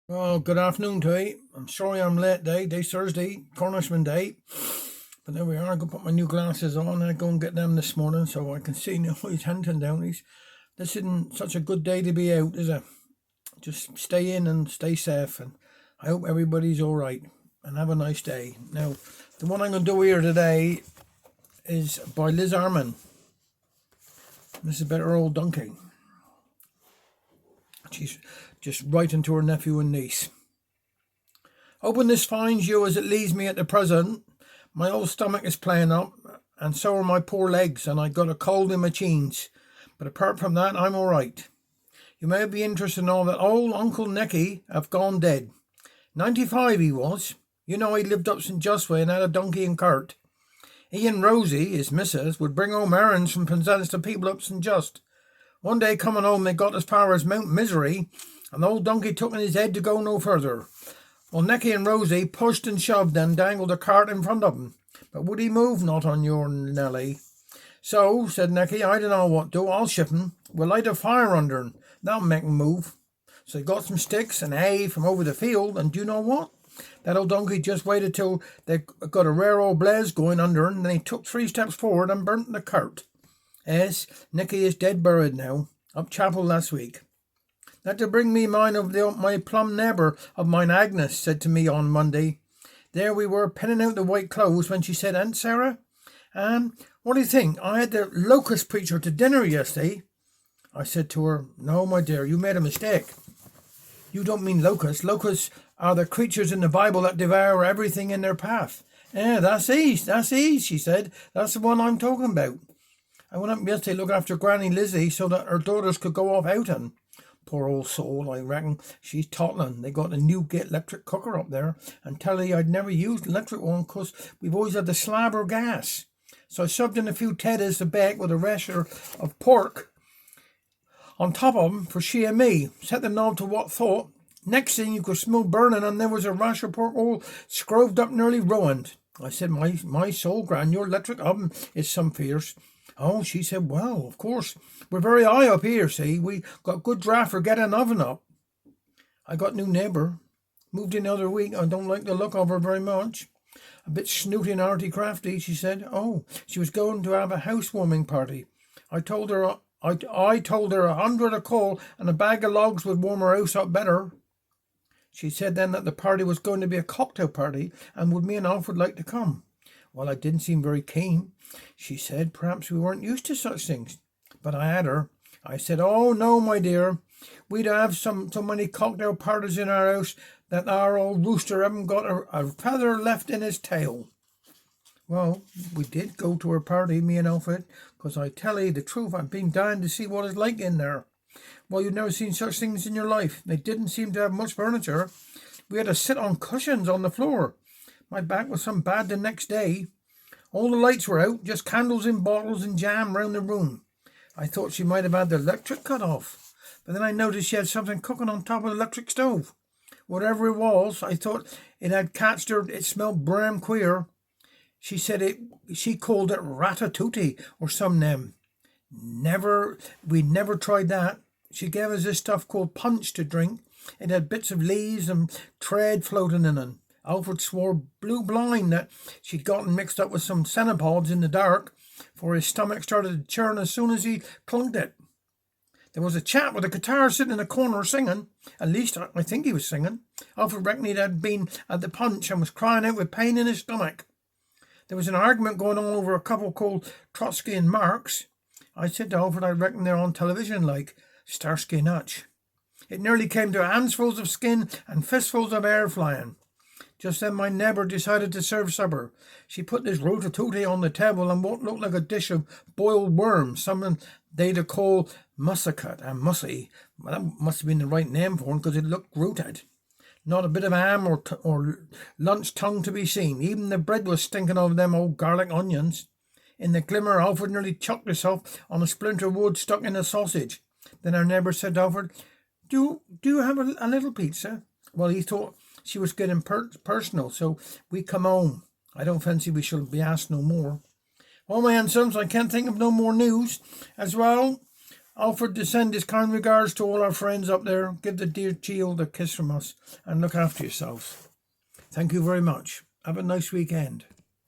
Well, good afternoon to you. I'm sorry I'm late day. Day's Thursday, Cornishman Day. But there we are. I go put my new glasses on. I go and get them this morning so I can see now he's hunting down. This isn't such a good day to be out, is it? Just stay in and stay safe. And I hope everybody's all right. And have a nice day. Now, the one I'm going to do here today is by Liz Arman. This is about her old donkey. She's just writing to her nephew and niece. Hoping this finds you as it leaves me at the present. My old stomach is playing up, and so are my poor legs, and I got a cold in my cheens. But apart from that, I'm all right. You may be interested to know that old Uncle Nicky have gone dead. 95 he was. You know he lived up St. Justway and had a donkey and cart. He and Rosie, his missus, would bring home errands from Penzance to people up St. Just. One day coming home they got as far as Mount Misery, and the old donkey took in his head to go no further. Well, Nicky and Rosie pushed and shoved and dangled a cart in front of him. But would he move? Not on your Nelly. So, said Nicky, I don't know what to do. I'll ship him. We'll light a fire under him. That'll make him move. So he got some sticks and hay from over the field, and do you know what? That old donkey just waited till they got a rare old blaze going under him, and then he took 3 steps forward and burnt the cart. Yes, Nicky is dead buried now, up chapel last week. That to bring me mind of my plum neighbour of mine Agnes said to me on Monday. There we were pinning out the white clothes when she said, Aunt Sarah, and what do you think? I had the locust preacher to dinner yesterday. I said to her, no, my dear, you made a mistake. You don't mean locusts. Locusts are the creatures in the Bible that devour everything in their path. That's he, she said. That's the one I'm talking about. I went up yesterday to look after Granny Lizzie so that her daughters could go off outing. Poor old soul, I reckon she's tottling. They got a new electric cooker up there, and tell you I'd never used an electric one because we've always had the slab or gas. So I shoved in a few teddies to bake with a rasher of pork on top of them for she and me. Set the knob to what thought. Next thing you could smell burning, and there was a rasher of pork all scroved up, nearly ruined. I said, my soul, Gran, your electric oven is some fierce. Oh, she said, well, of course, we're very high up here, see. We got good draft for getting an oven up. I got new neighbour. Moved in the other week. I don't like the look of her very much. A bit snooty and arty crafty, she said. Oh, she was going to have a housewarming party. I told her 100 a call and a bag of logs would warm her house up better. She said then that the party was going to be a cocktail party and would me and Alfred like to come. Well, I didn't seem very keen. She said perhaps we weren't used to such things. But I had her. I said, oh, no, my dear. We'd have so many cocktail parties in our house that our old rooster haven't got a feather left in his tail. Well, we did go to her party, me and Alfred, because I tell you the truth, I've been dying to see what it's like in there. Well, you've never seen such things in your life. They didn't seem to have much furniture. We had to sit on cushions on the floor. My back was some bad the next day. All the lights were out, just candles in bottles and jam round the room. I thought she might have had the electric cut off, but then I noticed she had something cooking on top of the electric stove. Whatever it was, I thought it had catched her. It smelled bram queer. She said she called it ratatouille or some name. We never tried that. She gave us this stuff called punch to drink. It had bits of leaves and tread floating in it. Alfred swore blue blind that she'd gotten mixed up with some cenopods in the dark, for his stomach started to churn as soon as he clunked it. There was a chap with a guitar sitting in a corner singing. At least I think he was singing. Alfred reckoned he had been at the punch and was crying out with pain in his stomach. There was an argument going on over a couple called Trotsky and Marx. I said to Alfred, I reckon they're on television like Starsky and Hutch. It nearly came to handfuls of skin and fistfuls of air flying. Just then my neighbour decided to serve supper. She put this ratatouille on the table and what looked like a dish of boiled worms, something they'd call mussacut and mussy. Well, that must have been the right name for him because it looked rooted. Not a bit of ham or lunch tongue to be seen. Even the bread was stinking of them old garlic onions. In the glimmer, Alfred nearly chucked himself on a splinter of wood stuck in a sausage. Then our neighbour said to Alfred, Do you have a little pizza? Well, he thought she was getting personal, so we come home. I don't fancy we shall be asked no more. Well, my handsomes, I can't think of no more news. As well, offered to send his kind regards to all our friends up there. Give the dear child a kiss from us and look after yourselves. Thank you very much. Have a nice weekend.